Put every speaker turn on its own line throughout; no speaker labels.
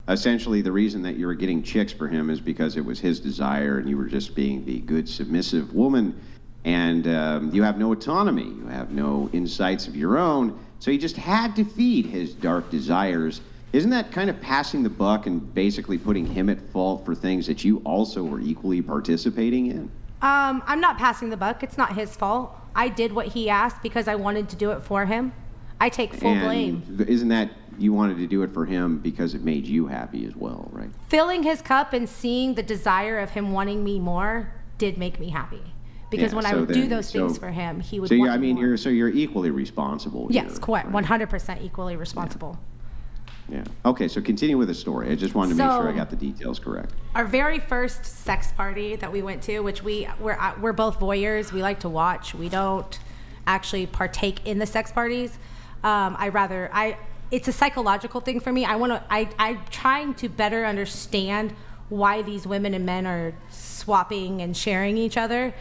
essentially the reason that you were getting chicks for him is because it was his desire and you were just being the good, submissive woman. And you have no autonomy. You have no insights of your own. So you just had to feed his dark desires. Isn't that kind of passing the buck and basically putting him at fault for things that you also were equally participating in?
I'm not passing the buck. It's not his fault. I did what he asked because I wanted to do it for him. I take full blame.
Isn't that you wanted to do it for him because it made you happy as well, right?
Filling his cup and seeing the desire of him wanting me more did make me happy. Because when I would do those things for him, he would want me more.
So you're equally responsible.
Yes,
here,
correct.
Right?
100% equally responsible.
Yeah. Okay, so continue with the story. I just wanted to make sure I got the details correct.
Our very first sex party that we went to, which we're both voyeurs. We like to watch. We don't actually partake in the sex parties. It's a psychological thing for me. I'm trying to better understand why these women and men are swapping and sharing each other.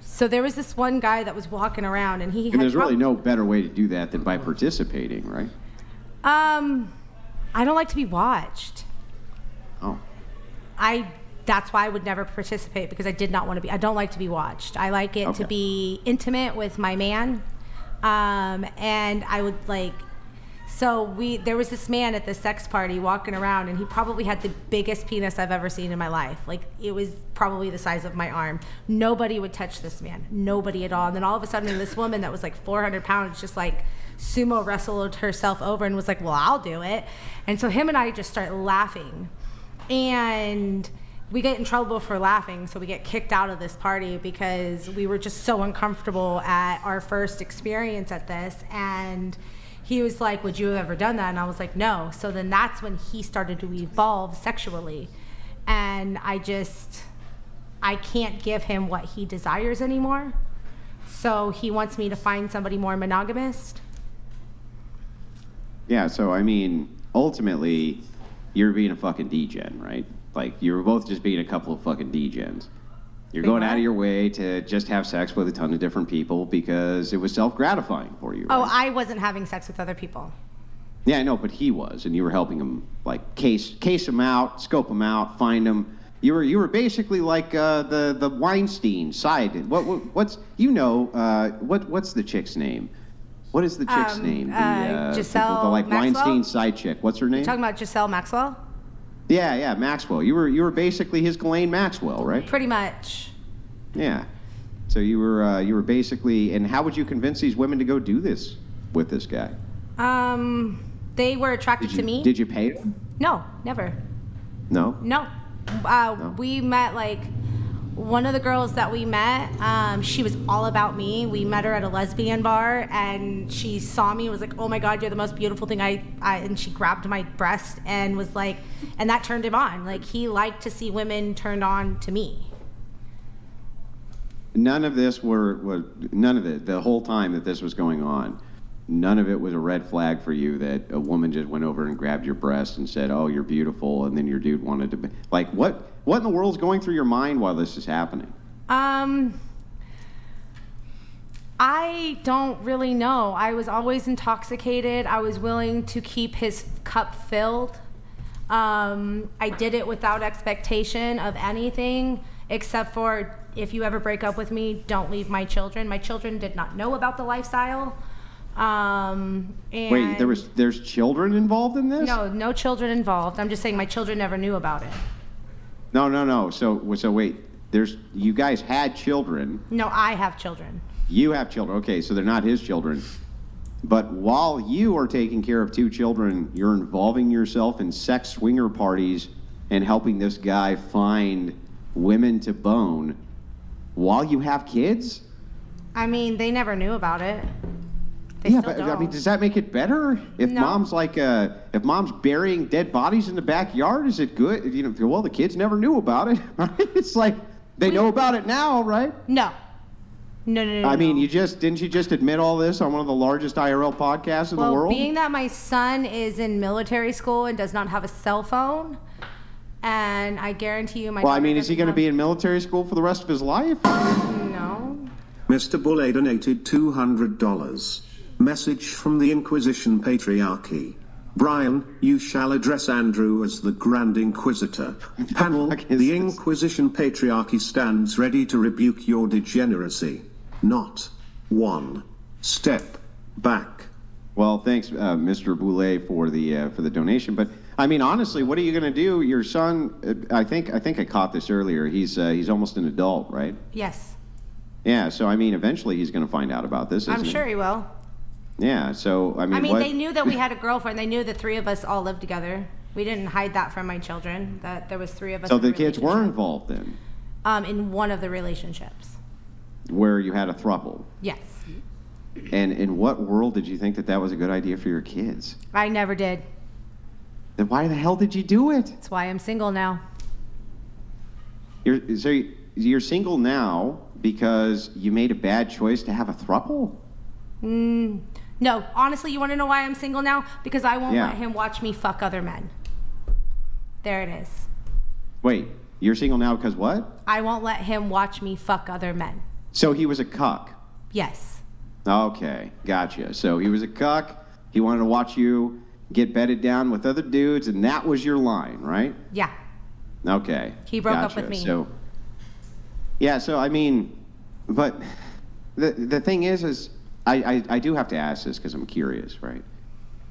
So there was this one guy that was walking around, and
there's really no better way to do that than by participating, right?
I don't like to be watched.
Oh.
That's why I would never participate, because I did not want to be. I don't like to be watched. I like it to be intimate with my man, and I would like. So there was this man at the sex party walking around, and he probably had the biggest penis I've ever seen in my life. Like, it was probably the size of my arm. Nobody would touch this man. Nobody at all. And then all of a sudden, this woman that was like 400 pounds just like sumo wrestled herself over and was like, well, I'll do it. And so him and I just start laughing. And we get in trouble for laughing, so we get kicked out of this party because we were just so uncomfortable at our first experience at this. And he was like, would you have ever done that? And I was like, no. So then that's when he started to evolve sexually. And I can't give him what he desires anymore. So he wants me to find somebody more monogamous.
Yeah, so I mean, ultimately, you're being a fucking degen, right? Like, you were both just being a couple of fucking degens. You're going out of your way to just have sex with a ton of different people because it was self-gratifying for you, right?
Oh, I wasn't having sex with other people.
Yeah, I know, but he was, and you were helping him, like, case him out, scope him out, find him. You were basically like the Weinstein side. What's the chick's name? What is the chick's name?
Giselle
the like
Maxwell?
Weinstein side chick. What's her name?
You're talking about Giselle Maxwell?
Yeah, Maxwell. You were basically his Ghislaine Maxwell, right?
Pretty much.
Yeah. So you were basically, and how would you convince these women to go do this with this guy?
They were attracted to me.
Did you pay them?
No, never.
No?
No. We met, like, one of the girls that we met, she was all about me. We met her at a lesbian bar, and she saw me and was like, oh my God, you're the most beautiful thing. And she grabbed my breast and was like, and that turned him on. Like, he liked to see women turned on to me.
None of this the whole time that this was going on, none of it was a red flag for you that a woman just went over and grabbed your breast and said, oh, you're beautiful, and then your dude wanted to be, like, what in the world's going through your mind while this is happening?
I don't really know. I was always intoxicated. I was willing to keep his cup filled. I did it without expectation of anything, except for, if you ever break up with me, don't leave my children. My children did not know about the lifestyle. And
wait, there's children involved in this?
No children involved. I'm just saying my children never knew about it.
No. So wait, you guys had children.
No, I have children.
You have children. Okay, so they're not his children. But while you are taking care of two children, you're involving yourself in sex swinger parties and helping this guy find women to bone while you have kids?
I mean, they never knew about it.
I mean, does that make it better? If
No.
mom's burying dead bodies in the backyard, is it good? You know, well, the kids never knew about it, right? It's like they know about it now, right?
No.
I mean, didn't you just admit all this on one of the largest IRL podcasts in the world?
Well, being that my son is in military school and does not have a cell phone, and I guarantee you
Well, I mean, is he going to be in military school for the rest of his life?
No.
Mr. Bulle donated $200. Message from the Inquisition Patriarchy. Brian, you shall address Andrew as the Grand Inquisitor. Panel,
fuck is
the
this?
Inquisition Patriarchy stands ready to rebuke your degeneracy. Not one step back.
Well, thanks, Mr. Boulay, for the donation. But I mean, honestly, what are you going to do? Your son, I think I caught this earlier. He's almost an adult, right?
Yes.
Yeah. So I mean, eventually he's going to find out about this.
I'm
isn't
sure he will.
Yeah. So I mean,
They knew that we had a girlfriend. They knew the three of us all lived together. We didn't hide that from my children, that there was three of us.
So
in a
the kids were
relationship.
involved then,
In one of the relationships.
where you had a throuple.
Yes.
And in what world did you think that was a good idea for your kids?
I never did.
Then why the hell did you do it?
That's why I'm single now.
You're single now because you made a bad choice to have a throuple?
No, honestly, you want to know why I'm single now? Because I won't
Yeah.
let him watch me fuck other men. There it is.
Wait, you're single now because what?
I won't let him watch me fuck other men.
So he was a cuck.
Yes.
Okay, gotcha. So he was a cuck. He wanted to watch you get bedded down with other dudes, and that was your line, right?
Yeah.
Okay.
He broke up
gotcha.
with me.
So, yeah. So I mean, but the thing is I do have to ask this because I'm curious, right?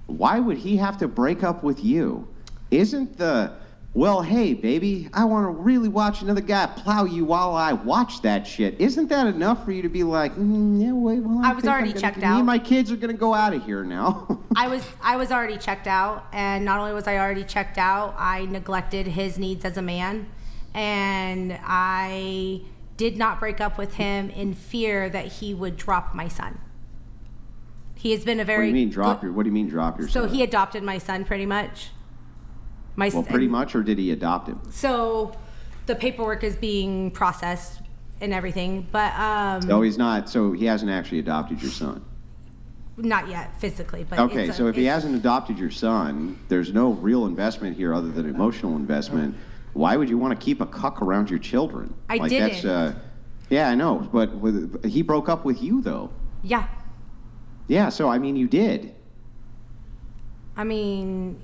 Why would he have to break up with you? Isn't well, hey, baby, I want to really watch another guy plow you while I watch that shit. Isn't that enough for you to be like, yeah, wait, well,
I was
think
already
I'm gonna-
checked
Me
out.
and my kids are going to go out of here now.
I was already checked out, and not only was I already checked out, I neglected his needs as a man, and I did not break up with him in fear that he would drop my son. He has been a
What
very
do you mean drop your
So
son?
he adopted my son pretty much.
Well, pretty much, or did he adopt him?
So the paperwork is being processed and everything, but
No, he's not. So he hasn't actually adopted your son.
not yet physically. But
Okay, so if he hasn't adopted your son, there's no real investment here other than emotional investment. Why would you want to keep a cuck around your children?
I didn't.
Yeah, I know, but he broke up with you though.
Yeah.
Yeah, so I mean, you did.
I mean,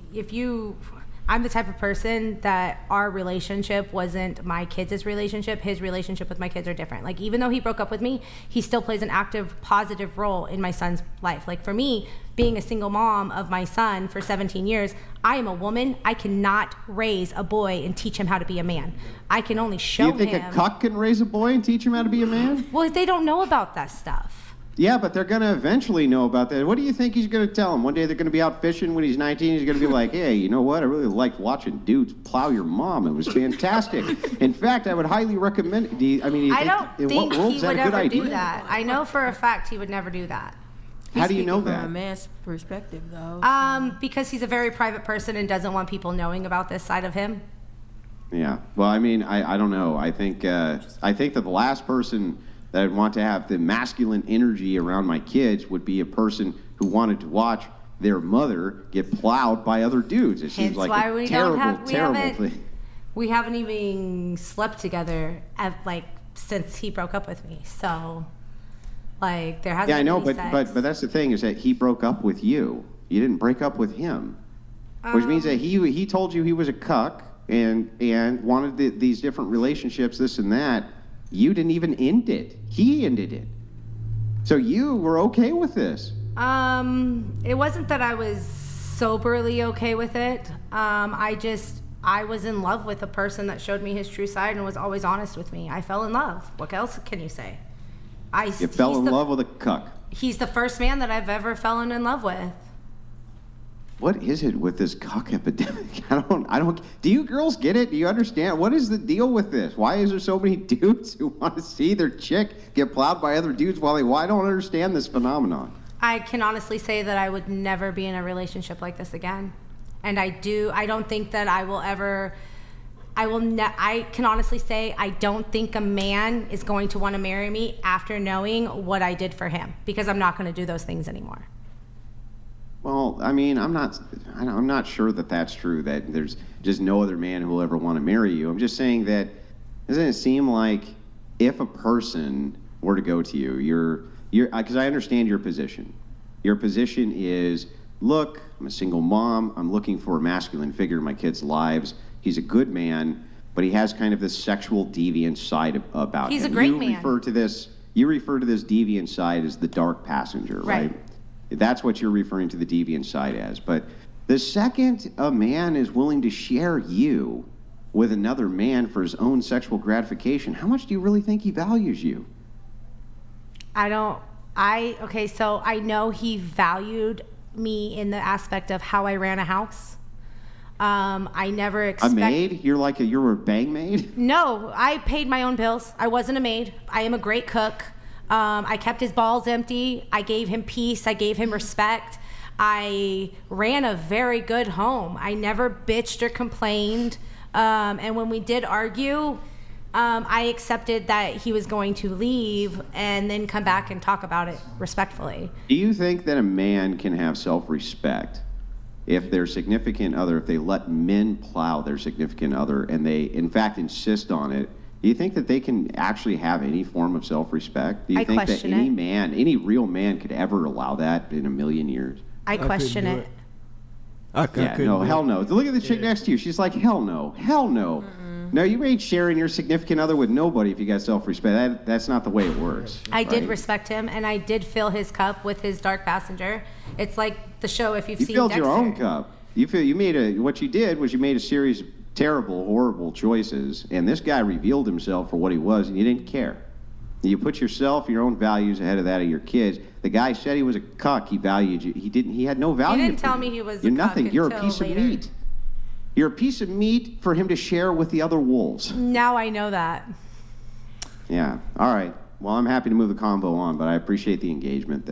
I'm the type of person that our relationship wasn't my kids' relationship. His relationship with my kids are different. Like, even though he broke up with me, he still plays an active, positive role in my son's life. Like, for me, being a single mom of my son for 17 years, I am a woman. I cannot raise a boy and teach him how to be a man. I can only show
Do you think
him.
a cuck can raise a boy and teach him how to be a man?
Well, they don't know about that stuff.
Yeah, but they're going to eventually know about that. What do you think he's going to tell him? One day they're going to be out fishing when he's 19. He's going to be like, hey, you know what? I really liked watching dudes plow your mom. It was fantastic. In fact, I would highly recommend it. Do you
I don't
in
think
what world
he
is that
would
a good
ever
idea?
do that. I know for a fact he would never do that.
How do you know
From a
that?
man's perspective, though.
Because he's a very private person and doesn't want people knowing about this side of him.
Yeah. Well, I mean, I don't know. I think that the last person that I'd want to have the masculine energy around my kids would be a person who wanted to watch their mother get plowed by other dudes. It seems
Hence
like
why
a
we
terrible,
don't have
terrible thing.
we haven't even slept together since he broke up with me. So like there hasn't
Yeah, I
been
know,
any
but
sex.
that's the thing is that he broke up with you. You didn't break up with him, which means that he told you he was a cuck and wanted these different relationships, this and that. You didn't even end it. He ended it. So you were okay with this.
It wasn't that I was soberly okay with it. I was in love with a person that showed me his true side and was always honest with me. I fell in love. What else can you say?
You fell in love with a cuck.
He's the first man that I've ever fallen in love with.
What is it with this cuck epidemic? I don't. Do you girls get it? Do you understand? What is the deal with this? Why is there so many dudes who want to see their chick get plowed by other dudes while I don't understand this phenomenon.
I can honestly say that I would never be in a relationship like this again. And I don't think that I will ever, I can honestly say I don't think a man is going to want to marry me after knowing what I did for him, because I'm not going to do those things anymore.
Well, I mean, I'm not sure that that's true, that there's just no other man who will ever want to marry you. I'm just saying that, doesn't it seem like if a person were to go to you, because I understand your position. Your position is look, I'm a single mom. I'm looking for a masculine figure in my kids' lives. He's a good man, but he has kind of this sexual deviant side about him.
He's a great man.
You refer to this deviant side as the dark passenger, right? That's what you're referring to the deviant side as. But the second a man is willing to share you with another man for his own sexual gratification, how much do you really think he values you?
Okay, so I know he valued me in the aspect of how I ran a house. I never
A maid? You're a bang maid?
No, I paid my own bills. I wasn't a maid. I am a great cook. I kept his balls empty. I gave him peace. I gave him respect. I ran a very good home. I never bitched or complained. And when we did argue, I accepted that he was going to leave and then come back and talk about it respectfully.
Do you think that a man can have self-respect if their significant other, if they let men plow their significant other and they, in fact, insist on it? Do you think that they can actually have any form of self-respect? Do you think that any man, any real man could ever allow that in a million years?
I question it.
Hell no. Look at the chick next to you. She's like, hell no. No, you ain't sharing your significant other with nobody if you got self-respect. That's not the way it works.
I did respect him, and I did fill his cup with his dark passenger. It's like the show, if you've seen
filled
Dexter.
your own cup. What you did was you made a series of terrible, horrible choices, and this guy revealed himself for what he was, and you didn't care. You put yourself, your own values ahead of that of your kids. The guy said he was a cuck. He valued you. He had no value.
He didn't tell me he was
You're
a cuck
nothing. You're a
until
piece
later.
of meat. You're a piece of meat for him to share with the other wolves.
Now I know that.
Yeah. All right. Well, I'm happy to move the convo on, but I appreciate the engagement.